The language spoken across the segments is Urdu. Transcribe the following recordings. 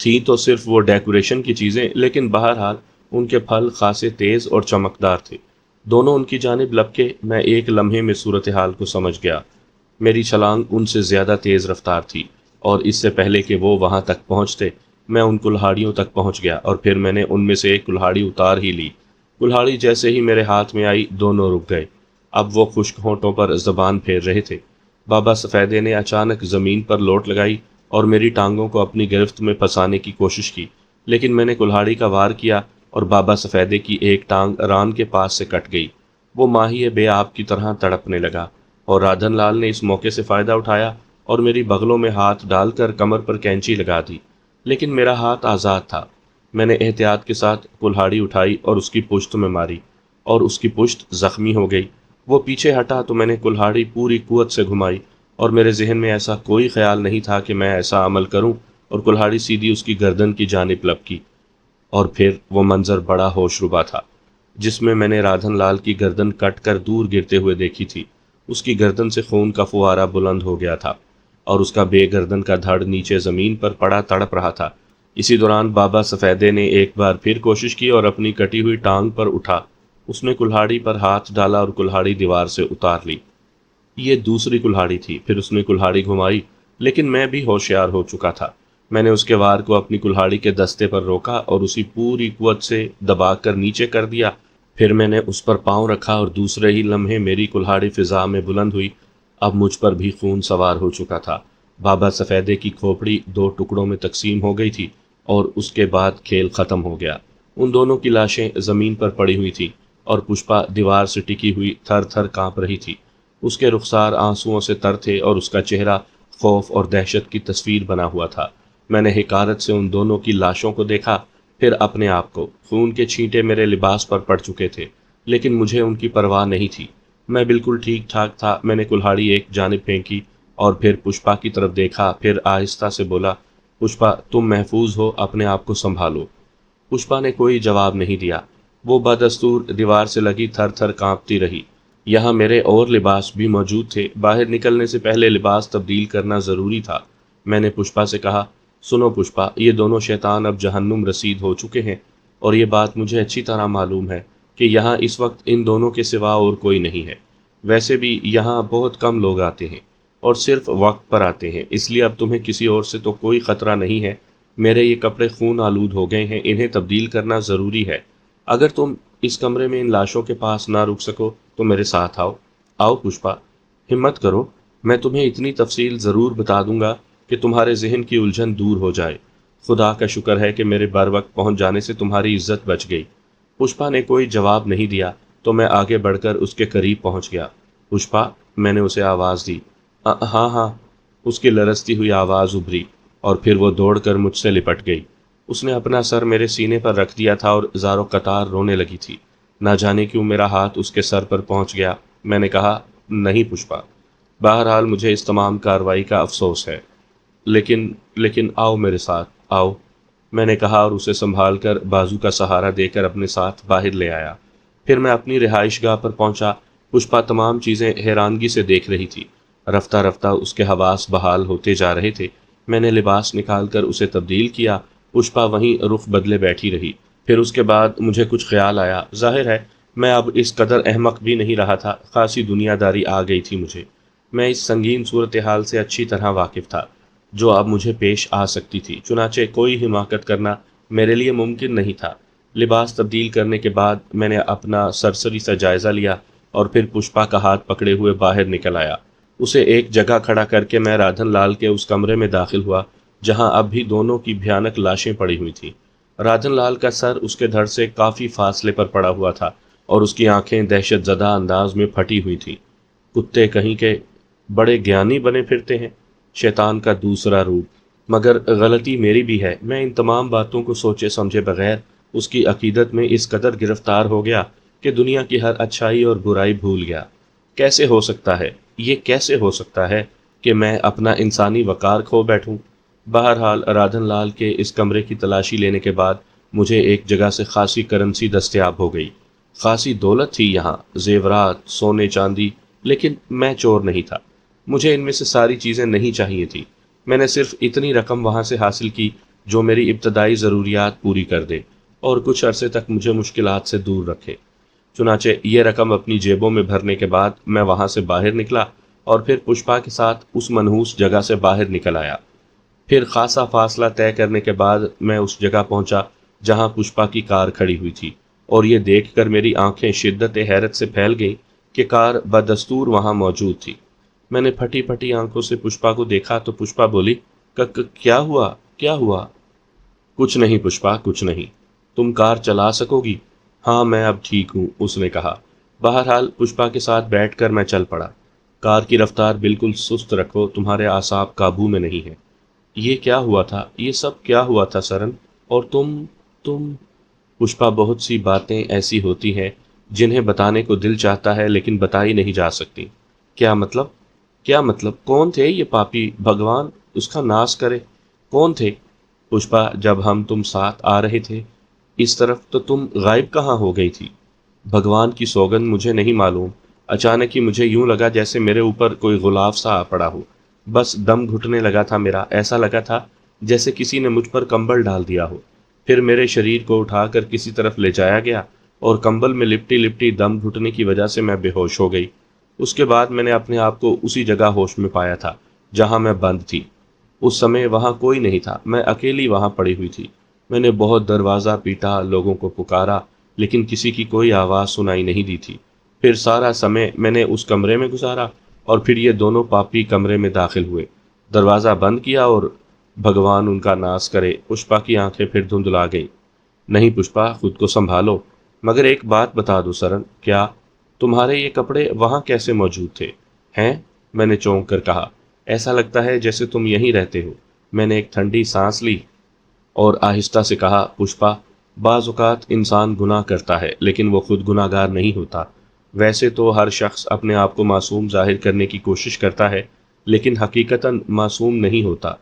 تھیں تو صرف وہ ڈیکوریشن کی چیزیں، لیکن بہرحال ان کے پھل خاصے تیز اور چمکدار تھے۔ دونوں ان کی جانب لپکے۔ میں ایک لمحے میں صورتحال کو سمجھ گیا۔ میری چھلانگ ان سے زیادہ تیز رفتار تھی، اور اس سے پہلے کہ وہ وہاں تک پہنچتے میں ان کلہاڑیوں تک پہنچ گیا، اور پھر میں نے ان میں سے ایک کلہاڑی اتار ہی لی۔ کلہاڑی جیسے ہی میرے ہاتھ میں آئی، دونوں رک گئے۔ اب وہ خشک ہونٹوں پر زبان پھیر رہے تھے۔ بابا سفیدے نے اچانک زمین پر لوٹ لگائی اور میری ٹانگوں کو اپنی گرفت میں پھنسانے کی کوشش کی، لیکن میں نے کلہاڑی کا وار کیا اور بابا سفیدے کی ایک ٹانگ ران کے پاس سے کٹ گئی۔ وہ ماہی بے آب کی طرح تڑپنے لگا، اور رادھن لال نے اس موقع سے فائدہ اٹھایا اور میری بغلوں میں ہاتھ ڈال کر کمر پر کینچی لگا دی، لیکن میرا ہاتھ آزاد تھا۔ میں نے احتیاط کے ساتھ کلہاڑی اٹھائی اور اس کی پشت میں ماری، اور اس کی پشت زخمی ہو گئی۔ وہ پیچھے ہٹا تو میں نے کلہاڑی پوری قوت سے گھمائی، اور میرے ذہن میں ایسا کوئی خیال نہیں تھا کہ میں ایسا عمل کروں، اور کلہاڑی سیدھی اس کی گردن کی جانب لپکی۔ اور پھر وہ منظر بڑا ہوش ربا تھا جس میں نے رادھن لال کی گردن کٹ کر دور گرتے ہوئے دیکھی تھی۔ اس کی گردن سے خون کا فوارہ بلند ہو گیا تھا، اور اس کا بے گردن کا دھڑ نیچے زمین پر پڑا تڑپ رہا تھا۔ اسی دوران بابا سفیدے نے ایک بار پھر کوشش کی اور اپنی کٹی ہوئی ٹانگ پر اٹھا۔ اس نے کلہاڑی پر ہاتھ ڈالا اور کلہاڑی دیوار سے اتار لی۔ یہ دوسری کلہاڑی تھی۔ پھر اس نے کلہاڑی گھمائی، لیکن میں بھی ہوشیار ہو چکا تھا۔ میں نے اس کے وار کو اپنی کلہاڑی کے دستے پر روکا اور اسی پوری قوت سے دبا کر نیچے کر دیا۔ پھر میں نے اس پر پاؤں رکھا اور دوسرے ہی لمحے میری کلہاڑی فضا میں بلند ہوئی۔ اب مجھ پر بھی خون سوار ہو چکا تھا۔ بابا سفیدے کی کھوپڑی دو ٹکڑوں میں تقسیم ہو گئی تھی، اور اس کے بعد کھیل ختم ہو گیا۔ ان دونوں کی لاشیں زمین پر پڑی ہوئی تھیں، اور پشپا دیوار سے ٹکی ہوئی تھر تھر کانپ رہی تھی۔ اس کے رخسار آنسوؤں سے تر تھے، اور اس کا چہرہ خوف اور دہشت کی تصویر بنا ہوا تھا۔ میں نے حقارت سے ان دونوں کی لاشوں کو دیکھا، پھر اپنے آپ کو۔ خون کے چھینٹے میرے لباس پر پڑ چکے تھے، لیکن مجھے ان کی پرواہ نہیں تھی۔ میں بالکل ٹھیک ٹھاک تھا۔ میں نے کلہاڑی ایک جانب پھینکی اور پھر پشپا کی طرف دیکھا، پھر آہستہ سے بولا، پشپا تم محفوظ ہو، اپنے آپ کو سنبھالو۔ پشپا نے کوئی جواب نہیں دیا۔ وہ بدستور دیوار سے لگی تھر تھر کانپتی رہی۔ یہاں میرے اور لباس بھی موجود تھے۔ باہر نکلنے سے پہلے لباس تبدیل کرنا ضروری تھا۔ میں نے پشپا سے کہا، سنو پشپا، یہ دونوں شیطان اب جہنم رسید ہو چکے ہیں، اور یہ بات مجھے اچھی طرح معلوم ہے کہ یہاں اس وقت ان دونوں کے سوا اور کوئی نہیں ہے۔ ویسے بھی یہاں بہت کم لوگ آتے ہیں، اور صرف وقت پر آتے ہیں، اس لیے اب تمہیں کسی اور سے تو کوئی خطرہ نہیں ہے۔ میرے یہ کپڑے خون آلود ہو گئے ہیں، انہیں تبدیل کرنا ضروری ہے۔ اگر تم اس کمرے میں ان لاشوں کے پاس نہ رک سکو تو میرے ساتھ آؤ۔ آؤ پشپا، ہمت کرو، میں تمہیں اتنی تفصیل ضرور بتا دوں گا کہ تمہارے ذہن کی الجھن دور ہو جائے۔ خدا کا شکر ہے کہ میرے بر وقت پہنچ جانے سے تمہاری عزت بچ گئی۔ پشپا نے کوئی جواب نہیں دیا، تو میں آگے بڑھ کر اس کے قریب پہنچ گیا۔ پشپا، میں نے اسے آواز دی۔ ہاں ہاں، اس کی لرزتی ہوئی آواز ابھری، اور پھر وہ دوڑ کر مجھ سے لپٹ گئی۔ اس نے اپنا سر میرے سینے پر رکھ دیا تھا اور زار و قطار رونے لگی تھی۔ نہ جانے کیوں میرا ہاتھ اس کے سر پر پہنچ گیا۔ میں نے کہا، نہیں پشپا، بہرحال مجھے اس تمام کارروائی کا افسوس ہے، لیکن آؤ میرے ساتھ، آؤ۔ میں نے کہا اور اسے سنبھال کر بازو کا سہارا دے کر اپنے ساتھ باہر لے آیا۔ پھر میں اپنی رہائش گاہ پر پہنچا۔ پشپا تمام چیزیں حیرانگی سے دیکھ رہی تھی۔ رفتہ رفتہ اس کے حواس بحال ہوتے جا رہے تھے۔ میں نے لباس نکال کر اسے تبدیل کیا۔ پشپا وہیں رخ بدلے بیٹھی رہی۔ پھر اس کے بعد مجھے کچھ خیال آیا۔ ظاہر ہے میں اب اس قدر احمق بھی نہیں رہا تھا۔ خاصی دنیا داری آ گئی تھی مجھے۔ میں اس سنگین صورتحال سے اچھی طرح واقف تھا جو اب مجھے پیش آ سکتی تھی، چنانچہ کوئی حماقت کرنا میرے لیے ممکن نہیں تھا۔ لباس تبدیل کرنے کے بعد میں نے اپنا سرسری سا جائزہ لیا اور پھر پشپا کا ہاتھ پکڑے ہوئے باہر نکل آیا۔ اسے ایک جگہ کھڑا کر کے میں رادھن لال کے اس کمرے میں داخل ہوا جہاں اب بھی دونوں کی بھیانک لاشیں پڑی ہوئی تھیں۔ رادھن لال کا سر اس کے دھڑ سے کافی فاصلے پر پڑا ہوا تھا، اور اس کی آنکھیں دہشت زدہ انداز میں پھٹی ہوئی تھیں۔ کتے کہیں کے بڑے گیانی بنے پھرتے ہیں، شیطان کا دوسرا روپ۔ مگر غلطی میری بھی ہے، میں ان تمام باتوں کو سوچے سمجھے بغیر اس کی عقیدت میں اس قدر گرفتار ہو گیا کہ دنیا کی ہر اچھائی اور برائی بھول گیا۔ کیسے ہو سکتا ہے، یہ کیسے ہو سکتا ہے کہ میں اپنا انسانی وقار کھو بیٹھوں؟ بہرحال رادھن لال کے اس کمرے کی تلاشی لینے کے بعد مجھے ایک جگہ سے خاصی کرنسی دستیاب ہو گئی۔ خاصی دولت تھی یہاں، زیورات، سونے چاندی، لیکن میں چور نہیں تھا۔ مجھے ان میں سے ساری چیزیں نہیں چاہیے تھی۔ میں نے صرف اتنی رقم وہاں سے حاصل کی جو میری ابتدائی ضروریات پوری کر دے اور کچھ عرصے تک مجھے مشکلات سے دور رکھے۔ چنانچہ یہ رقم اپنی جیبوں میں بھرنے کے بعد میں وہاں سے باہر نکلا اور پھر پشپا کے ساتھ اس منحوس جگہ سے باہر نکل آیا۔ پھر خاصا فاصلہ طے کرنے کے بعد میں اس جگہ پہنچا جہاں پشپا کی کار کھڑی ہوئی تھی، اور یہ دیکھ کر میری آنکھیں شدت حیرت سے پھیل گئیں کہ کار بدستور وہاں موجود تھی۔ میں نے پھٹی پھٹی آنکھوں سے پشپا کو دیکھا تو پشپا بولی، کیا ہوا؟ کیا ہوا؟ کچھ نہیں پشپا، کچھ نہیں۔ تم کار چلا سکو گی؟ ہاں میں اب ٹھیک ہوں، اس نے کہا۔ بہرحال پشپا کے ساتھ بیٹھ کر میں چل پڑا۔ کار کی رفتار بالکل سست رکھو، تمہارے اعصاب قابو میں نہیں ہے۔ یہ کیا ہوا تھا؟ یہ سب کیا ہوا تھا سرن؟ اور تم پشپا، بہت سی باتیں ایسی ہوتی ہیں جنہیں بتانے کو دل چاہتا ہے لیکن بتائی نہیں جا سکتی۔ کیا مطلب؟ کیا مطلب؟ کون تھے یہ پاپی؟ بھگوان اس کا ناش کرے! کون تھے؟ پشپا، جب ہم تم ساتھ آ رہے تھے اس طرف تو تم غائب کہاں ہو گئی تھی؟ بھگوان کی سوگند مجھے نہیں معلوم، اچانک ہی مجھے یوں لگا جیسے میرے اوپر کوئی غلاف سا آ پڑا ہو، بس دم گھٹنے لگا تھا میرا، ایسا لگا تھا جیسے کسی نے مجھ پر کمبل ڈال دیا ہو۔ پھر میرے شریر کو اٹھا کر کسی طرف لے جایا گیا اور کمبل میں لپٹی لپٹی دم گھٹنے کی وجہ سے میں بے ہوش ہو گئی۔ اس کے بعد میں نے اپنے آپ کو اسی جگہ ہوش میں پایا تھا جہاں میں بند تھی۔ اس سمے وہاں کوئی نہیں تھا، میں اکیلی وہاں پڑی ہوئی تھی۔ میں نے بہت دروازہ پیٹا، لوگوں کو پکارا، لیکن کسی کی کوئی آواز سنائی نہیں دی تھی۔ پھر سارا سمے میں نے اس کمرے میں گزارا اور پھر یہ دونوں پاپی کمرے میں داخل ہوئے، دروازہ بند کیا اور بھگوان ان کا ناش کرے، پشپا کی آنکھیں پھر دھندلا گئیں۔ نہیں پشپا، خود کو سنبھالو۔ مگر ایک بات بتا دو سرن۔ کیا؟ تمہارے یہ کپڑے وہاں کیسے موجود تھے؟ ہیں؟ میں نے چونک کر کہا۔ ایسا لگتا ہے جیسے تم یہیں رہتے ہو۔ میں نے ایک ٹھنڈی سانس لی اور آہستہ سے کہا، پشپا، بعض اوقات انسان گناہ کرتا ہے لیکن وہ خود گناہ گار نہیں ہوتا۔ ویسے تو ہر شخص اپنے آپ کو معصوم ظاہر کرنے کی کوشش کرتا ہے لیکن حقیقتاً معصوم نہیں ہوتا۔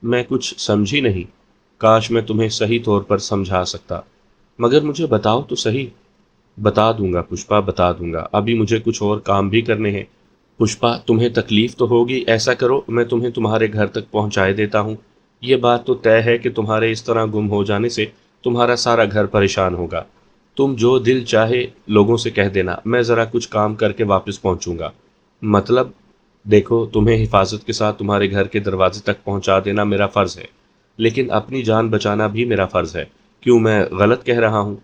میں کچھ سمجھی نہیں۔ کاش میں تمہیں صحیح طور پر سمجھا سکتا، مگر مجھے بتاؤ تو صحیح۔ بتا دوں گا پشپا، بتا دوں گا، ابھی مجھے کچھ اور کام بھی کرنے ہیں۔ پشپا، تمہیں تکلیف تو ہوگی، ایسا کرو میں تمہیں تمہارے گھر تک پہنچائے دیتا ہوں۔ یہ بات تو طے ہے کہ تمہارے اس طرح گم ہو جانے سے تمہارا سارا گھر پریشان ہوگا۔ تم جو دل چاہے لوگوں سے کہہ دینا، میں ذرا کچھ کام کر کے واپس پہنچوں گا۔ مطلب؟ دیکھو، تمہیں حفاظت کے ساتھ تمہارے گھر کے دروازے تک پہنچا دینا میرا فرض ہے، لیکن اپنی جان بچانا بھی میرا فرض ہے۔ کیوں میں غلط کہہ رہا ہوں؟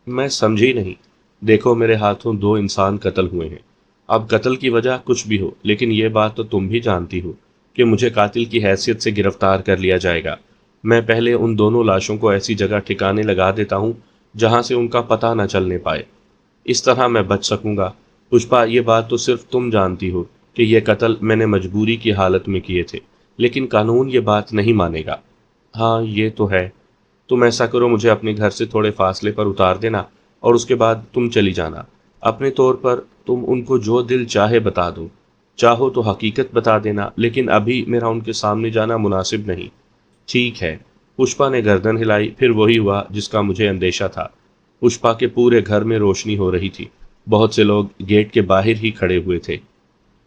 میں سمجھی نہیں۔ دیکھو، میرے ہاتھوں 2 انسان قتل ہوئے ہیں۔ اب قتل کی وجہ کچھ بھی ہو، لیکن یہ بات تو تم بھی جانتی ہو کہ مجھے قاتل کی حیثیت سے گرفتار کر لیا جائے گا۔ میں پہلے ان دونوں لاشوں کو ایسی جگہ ٹھکانے لگا دیتا ہوں جہاں سے ان کا پتہ نہ چلنے پائے، اس طرح میں بچ سکوں گا۔ پشپا، یہ بات تو صرف تم جانتی ہو کہ یہ قتل میں نے مجبوری کی حالت میں کیے تھے، لیکن قانون یہ بات نہیں مانے گا۔ ہاں یہ تو ہے۔ تم ایسا کرو، مجھے اپنے گھر سے تھوڑے فاصلے پر اتار دینا اور اس کے بعد تم چلی جانا۔ اپنے طور پر تم ان کو جو دل چاہے بتا دو، چاہو تو حقیقت بتا دینا، لیکن ابھی میرا ان کے سامنے جانا مناسب نہیں۔ ٹھیک ہے۔ پشپا نے گردن ہلائی، پھر وہی ہوا جس کا مجھے اندیشہ تھا۔ پشپا کے پورے گھر میں روشنی ہو رہی تھی، بہت سے لوگ گیٹ کے باہر ہی کھڑے ہوئے تھے۔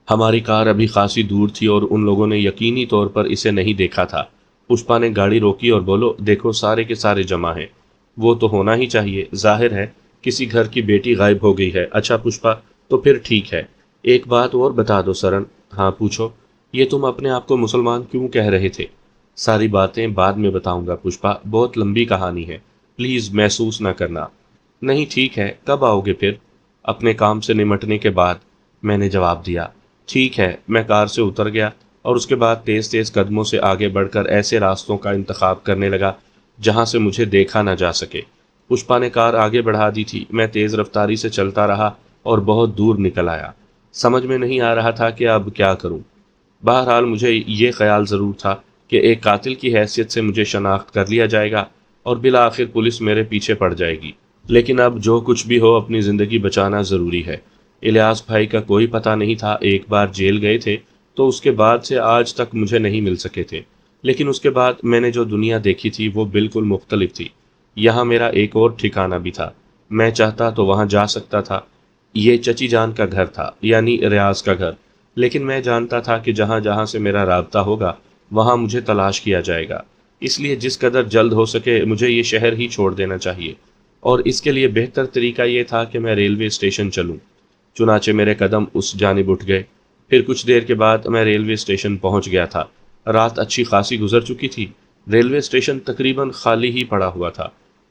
ہماری کار ابھی خاصی دور تھی اور ان لوگوں نے یقینی طور پر اسے نہیں دیکھا تھا۔ پشپا نے گاڑی روکی اور بولو، دیکھو سارے کے سارے جمع ہیں۔ وہ تو ہونا ہی چاہیے، ظاہر ہے کسی گھر کی بیٹی غائب ہو گئی ہے۔ اچھا پشپا، تو پھر ٹھیک ہے۔ ایک بات اور بتا دو سرن۔ ہاں پوچھو۔ یہ تم اپنے آپ کو مسلمان کیوں کہہ رہے تھے؟ ساری باتیں بعد میں بتاؤں گا پشپا، بہت لمبی کہانی ہے، پلیز محسوس نہ کرنا۔ نہیں ٹھیک ہے، کب آؤ گے پھر؟ اپنے کام سے نمٹنے کے بعد، میں نے جواب دیا۔ ٹھیک ہے۔ میں کار سے اتر گیا اور اس کے بعد تیز تیز قدموں سے آگے بڑھ کر ایسے راستوں کا انتخاب کرنے لگا جہاں سے مجھے دیکھا نہ جا سکے۔ پشپا نے کار آگے بڑھا دی تھی، میں تیز رفتاری سے چلتا رہا اور بہت دور نکل آیا۔ سمجھ میں نہیں آ رہا تھا کہ اب کیا کروں۔ بہرحال مجھے یہ خیال ضرور تھا کہ ایک قاتل کی حیثیت سے مجھے شناخت کر لیا جائے گا اور بالآخر پولیس میرے پیچھے پڑ جائے گی، لیکن اب جو کچھ بھی ہو اپنی زندگی بچانا ضروری ہے۔ الیاس بھائی کا کوئی پتہ نہیں تھا، ایک بار جیل گئے تھے تو اس کے بعد سے آج تک مجھے نہیں مل سکے تھے، لیکن اس کے بعد میں نے جو دنیا دیکھی تھی وہ بالکل مختلف تھی۔ یہاں میرا ایک اور ٹھکانہ بھی تھا، میں چاہتا تو وہاں جا سکتا تھا۔ یہ چچی جان کا گھر تھا، یعنی ریاض کا گھر، لیکن میں جانتا تھا کہ جہاں جہاں سے میرا رابطہ ہوگا وہاں مجھے تلاش کیا جائے گا۔ اس لیے جس قدر جلد ہو سکے مجھے یہ شہر ہی چھوڑ دینا چاہیے، اور اس کے لیے بہتر طریقہ یہ تھا کہ میں ریلوے اسٹیشن چلوں۔ چنانچہ میرے قدم اس جانب اٹھ گئے۔ پھر کچھ دیر کے بعد میں ریلوے اسٹیشن پہنچ گیا تھا۔ رات اچھی خاصی گزر چکی تھی۔ ریلوے اسٹیشن تقریباً خالی ہی پڑا ہوا تھا۔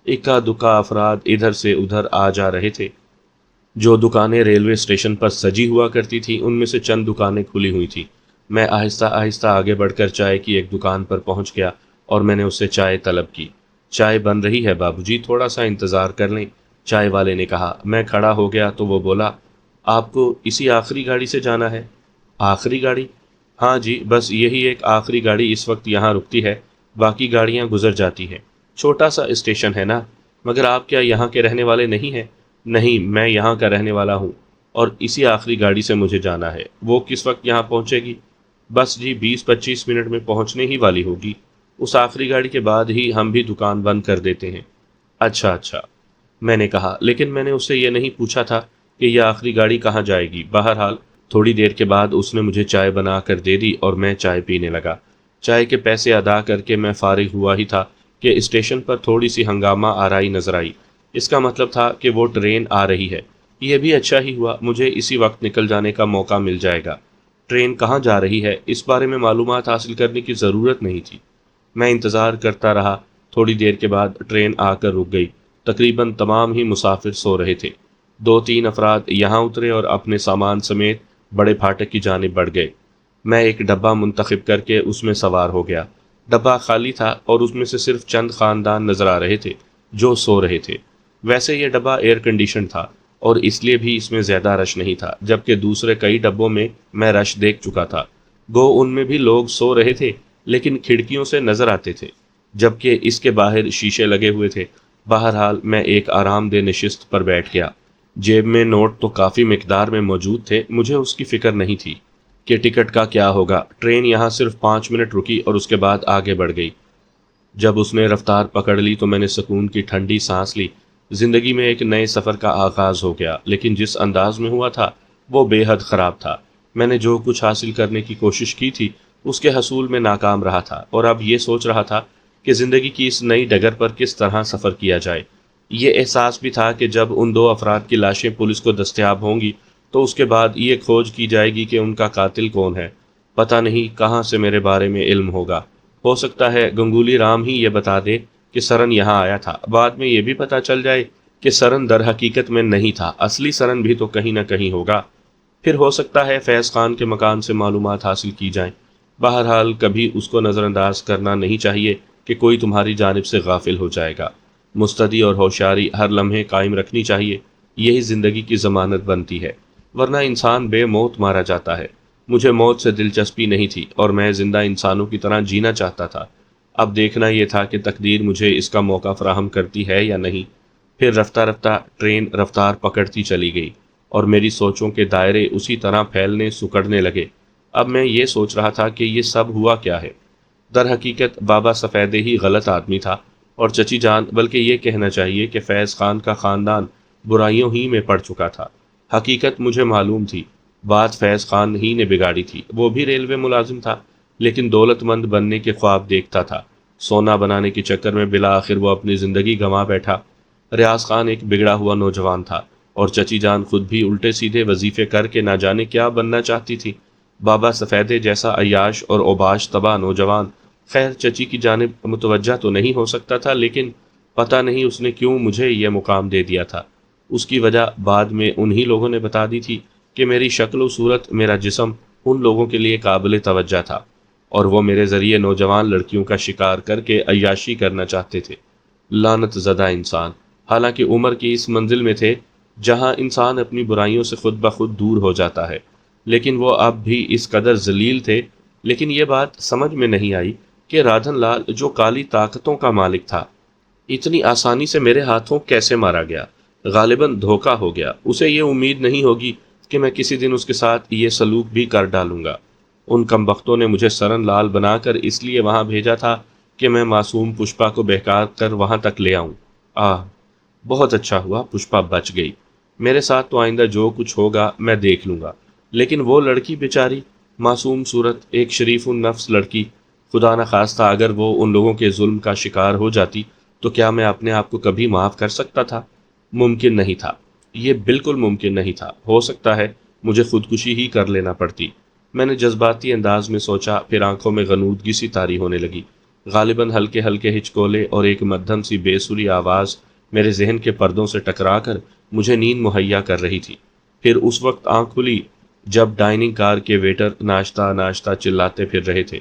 اکا دکا افراد ادھر سے ادھر آ جا رہے تھے۔ جو دکانیں ریلوے اسٹیشن پر سجی ہوا کرتی تھیں ان میں سے چند دکانیں کھلی ہوئی تھیں۔ میں آہستہ آہستہ آگے بڑھ کر چائے کی ایک دکان پر پہنچ گیا اور میں نے اس سے چائے طلب کی۔ چائے بن رہی ہے بابو جی، تھوڑا سا انتظار کر لیں، چائے والے نے کہا۔ میں کھڑا ہو گیا تو وہ بولا، آپ کو اسی آخری گاڑی سے جانا ہے؟ آخری گاڑی؟ ہاں جی، بس یہی ایک آخری گاڑی اس وقت یہاں رکتی ہے، باقی گاڑیاں گزر جاتی ہیں۔ چھوٹا سا اسٹیشن ہے نا، مگر آپ کیا یہاں کے رہنے والے نہیں ہیں؟ نہیں، میں یہاں کا رہنے والا ہوں، اور اسی آخری گاڑی سے مجھے جانا ہے۔ وہ کس وقت یہاں پہنچے گی؟ بس جی 20-25 منٹ میں پہنچنے ہی والی ہوگی۔ اس آخری گاڑی کے بعد ہی ہم بھی دکان بند کر دیتے ہیں۔ اچھا اچھا، میں نے کہا، لیکن میں نے اس سے یہ نہیں پوچھا تھا کہ یہ آخری گاڑی کہاں جائے گی۔ بہرحال تھوڑی دیر کے بعد اس نے مجھے چائے بنا کر دے دی اور میں چائے پینے لگا۔ چائے کے پیسے ادا کر کے میں فارغ ہوا ہی تھا کہ اسٹیشن پر تھوڑی سی ہنگامہ آرائی نظر آئی۔ اس کا مطلب تھا کہ وہ ٹرین آ رہی ہے۔ یہ بھی اچھا ہی ہوا، مجھے اسی وقت نکل جانے کا موقع مل جائے گا۔ ٹرین کہاں جا رہی ہے اس بارے میں معلومات حاصل کرنے کی ضرورت نہیں تھی۔ میں انتظار کرتا رہا۔ تھوڑی دیر کے بعد ٹرین آ کر رک گئی۔ تقریباً تمام ہی مسافر سو رہے تھے۔ 2-3 افراد یہاں اترے اور اپنے سامان سمیت بڑے پھاٹک کی جانب بڑھ گئے۔ میں ایک ڈبہ منتخب کر کے اس میں سوار ہو گیا۔ ڈبہ خالی تھا اور اس میں سے صرف چند خاندان نظر آ رہے تھے جو سو رہے تھے۔ ویسے یہ ڈبہ ایئر کنڈیشن تھا اور اس لیے بھی اس میں زیادہ رش نہیں تھا، جبکہ دوسرے کئی ڈبوں میں میں رش دیکھ چکا تھا۔ گو ان میں بھی لوگ سو رہے تھے، لیکن کھڑکیوں سے نظر آتے تھے، جبکہ اس کے باہر شیشے لگے ہوئے تھے۔ بہرحال میں ایک آرام دہ نشست پر بیٹھ گیا۔ جیب میں نوٹ تو کافی مقدار میں موجود تھے، مجھے اس کی فکر نہیں تھی کہ ٹکٹ کا کیا ہوگا۔ ٹرین یہاں صرف 5 منٹ رکی اور اس کے بعد آگے بڑھ گئی۔ جب اس نے رفتار پکڑ لی تو میں نے سکون کی ٹھنڈی سانس لی۔ زندگی میں ایک نئے سفر کا آغاز ہو گیا، لیکن جس انداز میں ہوا تھا وہ بے حد خراب تھا۔ میں نے جو کچھ حاصل کرنے کی کوشش کی تھی اس کے حصول میں ناکام رہا تھا، اور اب یہ سوچ رہا تھا کہ زندگی کی اس نئی ڈگر پر کس طرح سفر کیا جائے۔ یہ احساس بھی تھا کہ جب ان 2 افراد کی لاشیں پولیس کو دستیاب ہوں گی تو اس کے بعد یہ کھوج کی جائے گی کہ ان کا قاتل کون ہے۔ پتہ نہیں کہاں سے میرے بارے میں علم ہوگا۔ ہو سکتا ہے گنگولی رام ہی یہ بتا دے کہ سرن یہاں آیا تھا۔ بعد میں یہ بھی پتہ چل جائے کہ سرن در حقیقت میں نہیں تھا، اصلی سرن بھی تو کہیں نہ کہیں ہوگا۔ پھر ہو سکتا ہے فیض خان کے مکان سے معلومات حاصل کی جائیں۔ بہرحال کبھی اس کو نظر انداز کرنا نہیں چاہیے کہ کوئی تمہاری جانب سے غافل ہو جائے گا۔ مستعدی اور ہوشیاری ہر لمحے قائم رکھنی چاہیے، یہی زندگی کی ضمانت بنتی ہے، ورنہ انسان بے موت مارا جاتا ہے۔ مجھے موت سے دلچسپی نہیں تھی اور میں زندہ انسانوں کی طرح جینا چاہتا تھا۔ اب دیکھنا یہ تھا کہ تقدیر مجھے اس کا موقع فراہم کرتی ہے یا نہیں۔ پھر رفتہ رفتہ ٹرین رفتار پکڑتی چلی گئی اور میری سوچوں کے دائرے اسی طرح پھیلنے سکڑنے لگے۔ اب میں یہ سوچ رہا تھا کہ یہ سب ہوا کیا ہے۔ در حقیقت بابا سفیدے ہی غلط آدمی تھا، اور چچی جان، بلکہ یہ کہنا چاہیے کہ فیض خان کا خاندان برائیوں ہی میں پڑ چکا تھا۔ حقیقت مجھے معلوم تھی، بات فیض خان ہی نے بگاڑی تھی۔ وہ بھی ریلوے ملازم تھا، لیکن دولت مند بننے کے خواب دیکھتا تھا۔ سونا بنانے کے چکر میں بالآخر وہ اپنی زندگی گنوا بیٹھا۔ ریاض خان ایک بگڑا ہوا نوجوان تھا، اور چچی جان خود بھی الٹے سیدھے وظیفے کر کے نہ جانے کیا بننا چاہتی تھی۔ بابا سفیدے جیسا عیاش اور اوباش طبع نوجوان خیر چچی کی جانب متوجہ تو نہیں ہو سکتا تھا، لیکن پتہ نہیں اس نے کیوں مجھے یہ مقام دے دیا تھا۔ اس کی وجہ بعد میں انہی لوگوں نے بتا دی تھی کہ میری شکل و صورت، میرا جسم ان لوگوں کے لیے قابل توجہ تھا، اور وہ میرے ذریعے نوجوان لڑکیوں کا شکار کر کے عیاشی کرنا چاہتے تھے۔ لعنت زدہ انسان! حالانکہ عمر کی اس منزل میں تھے جہاں انسان اپنی برائیوں سے خود بخود دور ہو جاتا ہے، لیکن وہ اب بھی اس قدر ذلیل تھے۔ لیکن یہ بات سمجھ میں نہیں آئی کہ رادھن لال جو کالی طاقتوں کا مالک تھا، اتنی آسانی سے میرے ہاتھوں کیسے مارا گیا۔ غالباً دھوکہ ہو گیا۔ اسے یہ امید نہیں ہوگی کہ میں کسی دن اس کے ساتھ یہ سلوک بھی کر ڈالوں گا۔ ان کمبختوں نے مجھے سرن لال بنا کر اس لیے وہاں بھیجا تھا کہ میں معصوم پشپا کو بہکا کر وہاں تک لے آؤں۔ بہت اچھا ہوا پشپا بچ گئی۔ میرے ساتھ تو آئندہ جو کچھ ہوگا میں دیکھ لوں گا، لیکن وہ لڑکی بیچاری، معصوم صورت، ایک شریف النفس لڑکی، خدا نہ خواستہ اگر وہ ان لوگوں کے ظلم کا شکار ہو جاتی تو کیا میں اپنے آپ کو کبھی معاف کر سکتا تھا؟ ممکن نہیں تھا، یہ بالکل ممکن نہیں تھا۔ ہو سکتا ہے مجھے خودکشی ہی کر لینا پڑتی۔ میں نے جذباتی انداز میں سوچا، پھر آنکھوں میں غنودگی سی طاری ہونے لگی۔ غالباً ہلکے ہلکے ہچکولے اور ایک مدھم سی بے سری آواز میرے ذہن کے پردوں سے ٹکرا کر مجھے نیند مہیا کر رہی تھی۔ پھر اس وقت آنکھ کھلی جب ڈائننگ کار کے ویٹر ناشتہ ناشتہ چلاتے پھر رہے تھے۔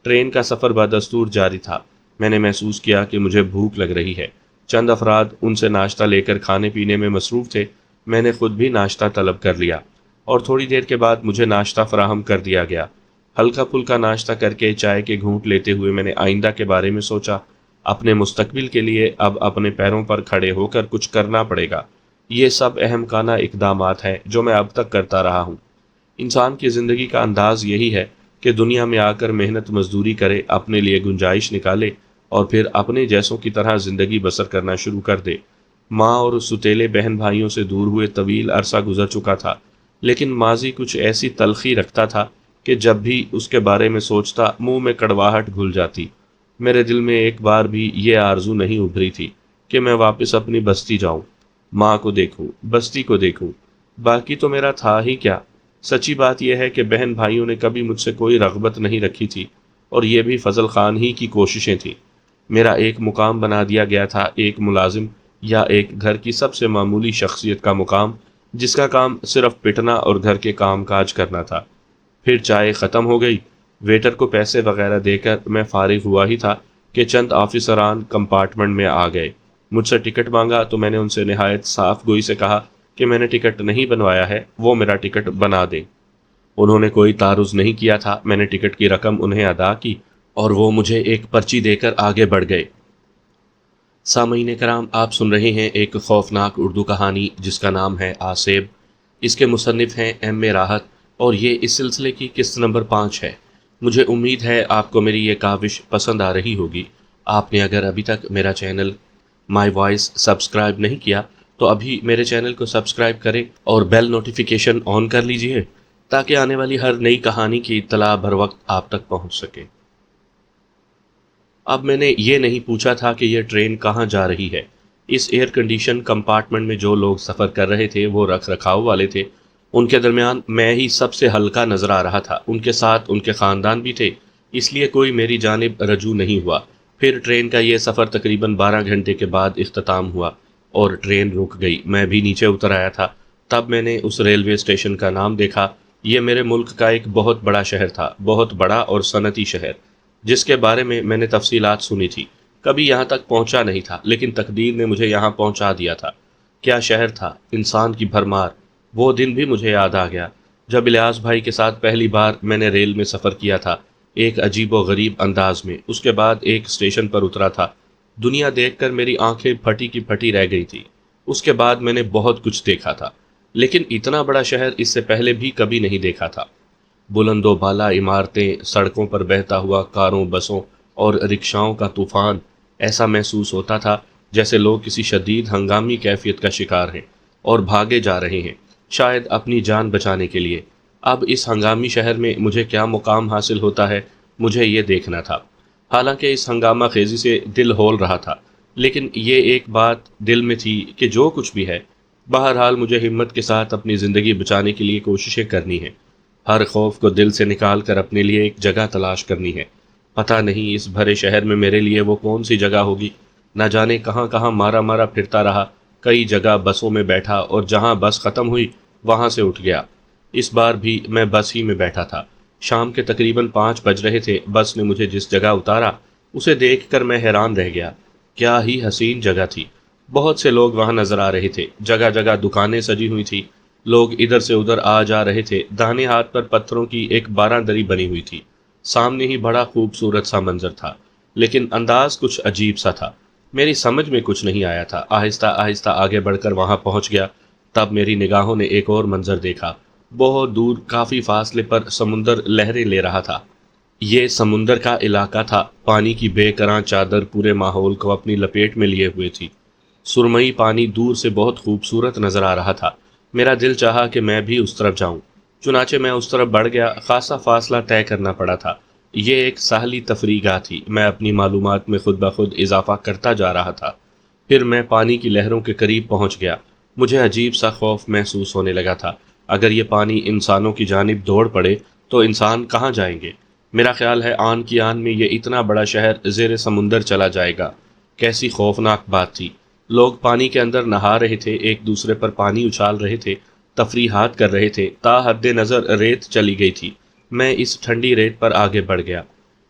ٹرین کا سفر بدستور جاری تھا۔ میں نے محسوس کیا کہ مجھے بھوک لگ رہی ہے۔ چند افراد ان سے ناشتہ لے کر کھانے پینے میں مصروف تھے۔ میں نے خود بھی ناشتہ طلب کر لیا اور تھوڑی دیر کے بعد مجھے ناشتہ فراہم کر دیا گیا۔ ہلکا پھلکا ناشتہ کر کے چائے کے گھونٹ لیتے ہوئے میں نے آئندہ کے بارے میں سوچا۔ اپنے مستقبل کے لیے اب اپنے پیروں پر کھڑے ہو کر کچھ کرنا پڑے گا۔ یہ سب اہم کانہ اقدامات ہیں جو میں اب تک کرتا رہا ہوں۔ انسان کی زندگی کا انداز یہی ہے کہ دنیا میں آ کر محنت مزدوری کرے، اپنے لیے گنجائش نکالے اور پھر اپنے جیسوں کی طرح زندگی بسر کرنا شروع کر دے۔ ماں اور ستیلے بہن بھائیوں سے دور ہوئے طویل عرصہ گزر چکا تھا، لیکن ماضی کچھ ایسی تلخی رکھتا تھا کہ جب بھی اس کے بارے میں سوچتا منہ میں کڑواہٹ گھل جاتی۔ میرے دل میں ایک بار بھی یہ آرزو نہیں ابھری تھی کہ میں واپس اپنی بستی جاؤں، ماں کو دیکھوں، بستی کو دیکھوں۔ باقی تو میرا تھا ہی کیا۔ سچی بات یہ ہے کہ بہن بھائیوں نے کبھی مجھ سے کوئی رغبت نہیں رکھی تھی، اور یہ بھی فضل خان ہی کی کوششیں تھیں۔ میرا ایک مقام بنا دیا گیا تھا، ایک ملازم یا ایک گھر کی سب سے معمولی شخصیت کا مقام، جس کا کام صرف پٹنا اور گھر کے کام کاج کرنا تھا۔ پھر چائے ختم ہو گئی۔ ویٹر کو پیسے وغیرہ دے کر میں فارغ ہوا ہی تھا کہ چند آفیسران کمپارٹمنٹ میں آ گئے۔ مجھ سے ٹکٹ مانگا تو میں نے ان سے نہایت صاف گوئی سے کہا کہ میں نے ٹکٹ نہیں بنوایا ہے، وہ میرا ٹکٹ بنا دیں۔ انہوں نے کوئی تعارض نہیں کیا تھا۔ میں نے ٹکٹ کی رقم انہیں ادا کی اور وہ مجھے ایک پرچی دے کر آگے بڑھ گئے۔ سامعین کرام، آپ سن رہے ہیں ایک خوفناک اردو کہانی جس کا نام ہے آسیب۔ اس کے مصنف ہیں ایم اے راحت، اور یہ اس سلسلے کی قسط نمبر 5 ہے۔ مجھے امید ہے آپ کو میری یہ کاوش پسند آ رہی ہوگی۔ آپ نے اگر ابھی تک میرا چینل مائی وائس سبسکرائب نہیں کیا تو ابھی میرے چینل کو سبسکرائب کریں اور بیل نوٹیفیکیشن آن کر لیجئے تاکہ آنے والی ہر نئی کہانی کی اطلاع بر وقت آپ تک پہنچ سکے۔ اب میں نے یہ نہیں پوچھا تھا کہ یہ ٹرین کہاں جا رہی ہے۔ اس ایئر کنڈیشن کمپارٹمنٹ میں جو لوگ سفر کر رہے تھے وہ رکھ رکھاؤ والے تھے۔ ان کے درمیان میں ہی سب سے ہلکا نظر آ رہا تھا۔ ان کے ساتھ ان کے خاندان بھی تھے، اس لیے کوئی میری جانب رجوع نہیں ہوا۔ پھر ٹرین کا یہ سفر تقریباً 12 گھنٹے کے بعد اختتام ہوا اور ٹرین رک گئی۔ میں بھی نیچے اتر آیا تھا۔ تب میں نے اس ریلوے اسٹیشن کا نام دیکھا۔ یہ میرے ملک کا ایک بہت بڑا شہر تھا، بہت بڑا اور صنعتی شہر، جس کے بارے میں نے تفصیلات سنی تھی۔ کبھی یہاں تک پہنچا نہیں تھا، لیکن تقدیر نے مجھے یہاں پہنچا دیا تھا۔ کیا شہر تھا، انسان کی بھرمار۔ وہ دن بھی مجھے یاد آ گیا جب الیاس بھائی کے ساتھ پہلی بار میں نے ریل میں سفر کیا تھا، ایک عجیب و غریب انداز میں۔ اس کے بعد ایک اسٹیشن پر اترا تھا۔ دنیا دیکھ کر میری آنکھیں پھٹی کی پھٹی رہ گئی تھی۔ اس کے بعد میں نے بہت کچھ دیکھا تھا، لیکن اتنا بڑا شہر اس سے پہلے بھی کبھی نہیں دیکھا تھا۔ بلند و بالا عمارتیں، سڑکوں پر بہتا ہوا کاروں، بسوں اور رکشاؤں کا طوفان۔ ایسا محسوس ہوتا تھا جیسے لوگ کسی شدید ہنگامی کیفیت کا شکار ہیں اور بھاگے جا رہے ہیں، شاید اپنی جان بچانے کے لیے۔ اب اس ہنگامی شہر میں مجھے کیا مقام حاصل ہوتا ہے، مجھے یہ دیکھنا تھا۔ حالانکہ اس ہنگامہ خیزی سے دل ہول رہا تھا، لیکن یہ ایک بات دل میں تھی کہ جو کچھ بھی ہے، بہرحال مجھے ہمت کے ساتھ اپنی زندگی بچانے کے لیے کوششیں کرنی ہیں۔ ہر خوف کو دل سے نکال کر اپنے لیے ایک جگہ تلاش کرنی ہے۔ پتہ نہیں اس بھرے شہر میں میرے لیے وہ کون سی جگہ ہوگی۔ نہ جانے کہاں کہاں مارا مارا پھرتا رہا، کئی جگہ بسوں میں بیٹھا اور جہاں بس ختم ہوئی وہاں سے اٹھ گیا۔ اس بار بھی میں بس ہی میں بیٹھا تھا۔ شام کے تقریباً 5 بج رہے تھے۔ بس نے مجھے جس جگہ اتارا اسے دیکھ کر میں حیران رہ گیا۔ کیا ہی حسین جگہ تھی۔ بہت سے لوگ وہاں نظر آ رہے تھے، جگہ جگہ دکانیں سجی ہوئی تھی، لوگ ادھر سے ادھر آ جا رہے تھے۔ داہنے ہاتھ پر پتھروں کی ایک بارہ دری بنی ہوئی تھی۔ سامنے ہی بڑا خوبصورت سا منظر تھا، لیکن انداز کچھ عجیب سا تھا۔ میری سمجھ میں کچھ نہیں آیا تھا۔ آہستہ آہستہ آگے بڑھ کر وہاں پہنچ گیا۔ تب میری نگاہوں نے ایک اور منظر دیکھا۔ بہت دور کافی فاصلے پر سمندر لہریں لے رہا تھا۔ یہ سمندر کا علاقہ تھا۔ پانی کی بے کراں چادر پورے ماحول کو اپنی لپیٹ میں لیے ہوئے تھی۔ سرمئی پانی دور سے بہت خوبصورت نظر آ رہا تھا۔ میرا دل چاہا کہ میں بھی اس طرف جاؤں، چنانچہ میں اس طرف بڑھ گیا۔ خاصا فاصلہ طے کرنا پڑا تھا۔ یہ ایک ساحلی تفریح گاہ تھی۔ میں اپنی معلومات میں خود بخود اضافہ کرتا جا رہا تھا۔ پھر میں پانی کی لہروں کے قریب پہنچ گیا۔ مجھے عجیب سا خوف محسوس ہونے لگا تھا۔ اگر یہ پانی انسانوں کی جانب دوڑ پڑے تو انسان کہاں جائیں گے؟ میرا خیال ہے آن کی آن میں یہ اتنا بڑا شہر زیر سمندر چلا جائے گا۔ کیسی خوفناک بات تھی۔ لوگ پانی کے اندر نہا رہے تھے، ایک دوسرے پر پانی اچھال رہے تھے، تفریحات کر رہے تھے۔ تا حد نظر ریت چلی گئی تھی۔ میں اس ٹھنڈی ریت پر آگے بڑھ گیا،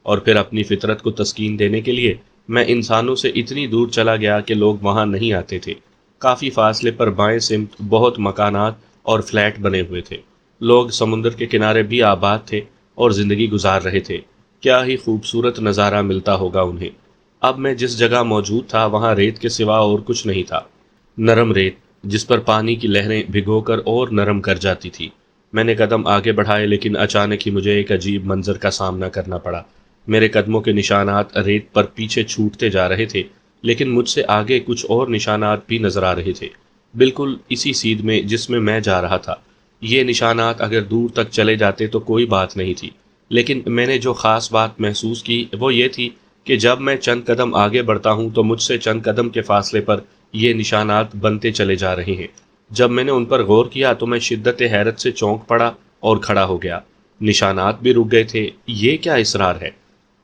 اور پھر اپنی فطرت کو تسکین دینے کے لیے میں انسانوں سے اتنی دور چلا گیا کہ لوگ وہاں نہیں آتے تھے۔ کافی فاصلے پر بائیں سمت بہت مکانات اور فلیٹ بنے ہوئے تھے۔ لوگ سمندر کے کنارے بھی آباد تھے اور زندگی گزار رہے تھے۔ کیا ہی خوبصورت نظارہ ملتا ہوگا انہیں۔ اب میں جس جگہ موجود تھا وہاں ریت کے سوا اور کچھ نہیں تھا۔ نرم ریت جس پر پانی کی لہریں بھگو کر اور نرم کر جاتی تھی۔ میں نے قدم آگے بڑھائے، لیکن اچانک ہی مجھے ایک عجیب منظر کا سامنا کرنا پڑا۔ میرے قدموں کے نشانات ریت پر پیچھے چھوٹتے جا رہے تھے، لیکن مجھ سے آگے کچھ اور نشانات بھی نظر آ رہے تھے، بالکل اسی سیدھ میں جس میں میں جا رہا تھا۔ یہ نشانات اگر دور تک چلے جاتے تو کوئی بات نہیں تھی، لیکن میں نے جو خاص بات محسوس کی وہ یہ تھی کہ جب میں چند قدم آگے بڑھتا ہوں تو مجھ سے چند قدم کے فاصلے پر یہ نشانات بنتے چلے جا رہے ہیں۔ جب میں نے ان پر غور کیا تو میں شدت حیرت سے چونک پڑا اور کھڑا ہو گیا۔ نشانات بھی رک گئے تھے۔ یہ کیا اسرار ہے؟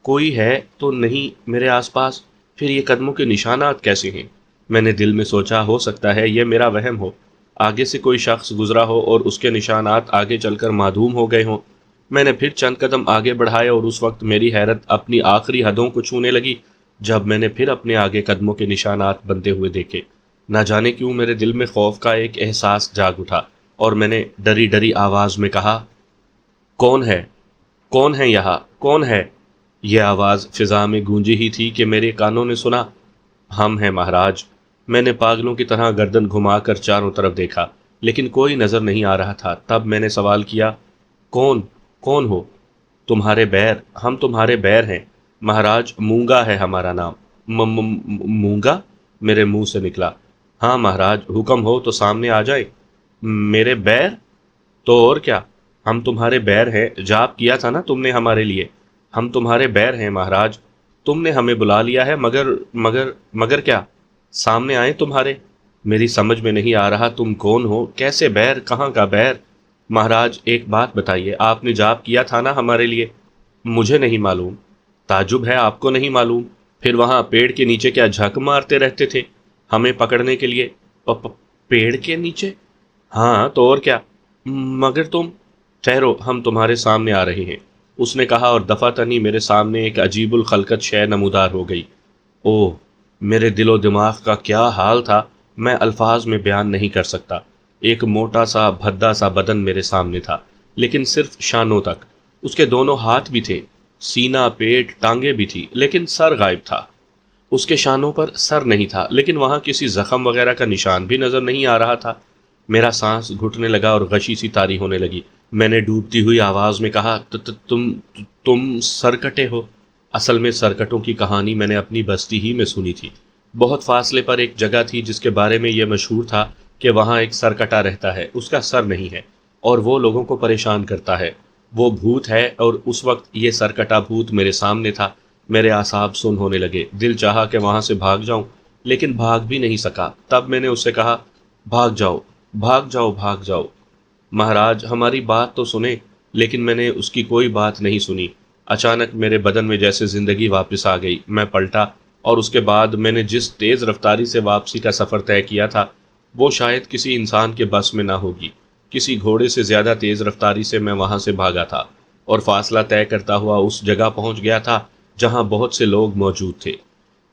کوئی ہے تو نہیں میرے آس پاس؟ پھر یہ قدموں کے نشانات کیسے ہیں؟ میں نے دل میں سوچا، ہو سکتا ہے یہ میرا وہم ہو، آگے سے کوئی شخص گزرا ہو اور اس کے نشانات آگے چل کر معدوم ہو گئے ہوں۔ میں نے پھر چند قدم آگے بڑھائے اور اس وقت میری حیرت اپنی آخری حدوں کو چھونے لگی جب میں نے پھر اپنے آگے قدموں کے نشانات بنتے ہوئے دیکھے۔ نہ جانے کیوں میرے دل میں خوف کا ایک احساس جاگ اٹھا، اور میں نے ڈری ڈری آواز میں کہا، کون ہے؟ کون ہے یہاں؟ کون ہے؟ یہ آواز فضا میں گونجی ہی تھی کہ میرے کانوں نے سنا، ہم ہیں مہاراج۔ میں نے پاگلوں کی طرح گردن گھما کر چاروں طرف دیکھا، لیکن کوئی نظر نہیں آ رہا تھا۔ تب میں نے سوال کیا، کون کون ہو؟ تمہارے بیر، ہم تمہارے بیر ہیں مہاراج، مونگا ہے ہمارا نام۔ مونگا؟ میرے منہ سے نکلا۔ ہاں مہاراج، حکم ہو تو سامنے آ جائیں۔ میرے بیر؟ تو اور کیا، ہم تمہارے بیر ہیں، جاب کیا تھا نا تم نے ہمارے لیے۔ ہم تمہارے بیر ہیں مہاراج، تم نے ہمیں بلا لیا ہے، مگر کیا؟ سامنے آئیں تمہارے۔ میری سمجھ میں نہیں آ رہا تم کون ہو، کیسے بیر، کہاں کا بیر؟ مہاراج ایک بات بتائیے، آپ نے جاب کیا تھا نا ہمارے لیے؟ مجھے نہیں معلوم۔ تعجب ہے آپ کو نہیں معلوم؟ پھر وہاں پیڑ کے نیچے کیا جھک مارتے رہتے تھے ہمیں پکڑنے کے لیے؟ پیڑ کے نیچے؟ ہاں تو اور کیا، مگر تم… ٹھہرو، ہم تمہارے سامنے آ رہے ہیں، اس نے کہا، اور دفعتاً ہی میرے سامنے ایک عجیب الخلقت شے نمودار ہو گئی۔ اوہ، میرے دل و دماغ کا کیا حال تھا، میں الفاظ میں بیان نہیں کر سکتا۔ ایک موٹا سا بھدا سا بدن میرے سامنے تھا، لیکن صرف شانوں تک۔ اس کے دونوں ہاتھ بھی تھے، سینہ، پیٹ، ٹانگیں بھی تھی، لیکن سر غائب تھا۔ اس کے شانوں پر سر نہیں تھا، لیکن وہاں کسی زخم وغیرہ کا نشان بھی نظر نہیں آ رہا تھا۔ میرا سانس گھٹنے لگا اور غشی سی طاری ہونے لگی۔ میں نے ڈوبتی ہوئی آواز میں کہا، تم سرکٹے ہو؟ اصل میں سرکٹوں کی کہانی میں نے اپنی بستی ہی میں سنی تھی۔ بہت فاصلے پر ایک جگہ تھی جس کے بارے میں یہ مشہور تھا کہ وہاں ایک سرکٹا رہتا ہے، اس کا سر نہیں ہے اور وہ لوگوں کو پریشان کرتا ہے۔ وہ بھوت ہے، اور اس وقت یہ سرکٹا بھوت میرے سامنے تھا۔ میرے اعصاب سن ہونے لگے، دل چاہا کہ وہاں سے بھاگ جاؤں، لیکن بھاگ بھی نہیں سکا۔ تب میں نے اس سے کہا، بھاگ جاؤ، بھاگ جاؤ، بھاگ جاؤ مہاراج، ہماری بات تو سنیں۔ لیکن میں نے اس کی کوئی بات نہیں سنی۔ اچانک میرے بدن میں جیسے زندگی واپس آ گئی۔ میں پلٹا، اور اس کے بعد میں نے جس تیز رفتاری سے واپسی کا سفر طے کیا تھا وہ شاید کسی انسان کے بس میں نہ ہوگی۔ کسی گھوڑے سے زیادہ تیز رفتاری سے میں وہاں سے بھاگا تھا، اور فاصلہ طے کرتا ہوا اس جگہ پہنچ گیا تھا جہاں بہت سے لوگ موجود تھے۔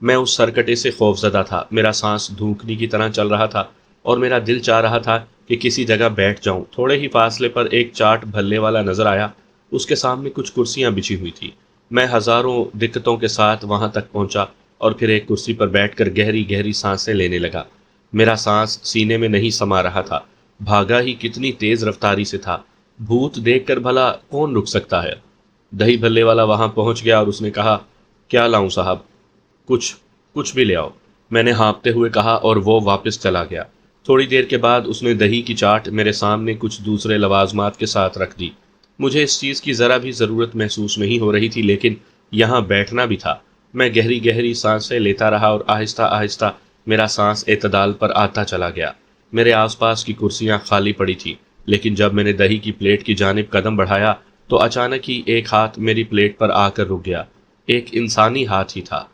میں اس سرکٹے سے خوفزدہ تھا، میرا سانس دھوکنے کی طرح چل رہا تھا، اور میرا دل چاہ رہا تھا کہ کسی جگہ بیٹھ جاؤں۔ تھوڑے ہی فاصلے پر ایک چاٹ بھلے والا نظر آیا، اس کے سامنے کچھ کرسیاں بچھی ہوئی تھی۔ میں ہزاروں دقتوں کے ساتھ وہاں تک پہنچا، اور پھر ایک کرسی پر بیٹھ کر گہری گہری سانسیں لینے لگا۔ میرا سانس سینے میں نہیں سما رہا تھا، بھاگا ہی کتنی تیز رفتاری سے تھا۔ بھوت دیکھ کر بھلا کون رک سکتا ہے؟ دہی بھلے والا وہاں پہنچ گیا اور اس نے کہا، کیا لاؤں صاحب؟ کچھ بھی لے آؤ، میں نے ہانپتے ہوئے کہا، اور وہ واپس چلا گیا۔ تھوڑی دیر کے بعد اس نے دہی کی چاٹ میرے سامنے کچھ دوسرے لوازمات کے ساتھ رکھ دی۔ مجھے اس چیز کی ذرا بھی ضرورت محسوس نہیں ہو رہی تھی، لیکن یہاں بیٹھنا بھی تھا۔ میں گہری گہری سانسیں لیتا رہا اور آہستہ آہستہ میرا سانس اعتدال پر آتا چلا گیا۔ میرے آس پاس کی کرسیاں خالی پڑی تھی، لیکن جب میں نے دہی کی پلیٹ کی جانب قدم بڑھایا تو اچانک ہی ایک ہاتھ میری پلیٹ پر آ کر رک گیا۔ ایک انسانی ہاتھ ہی تھا۔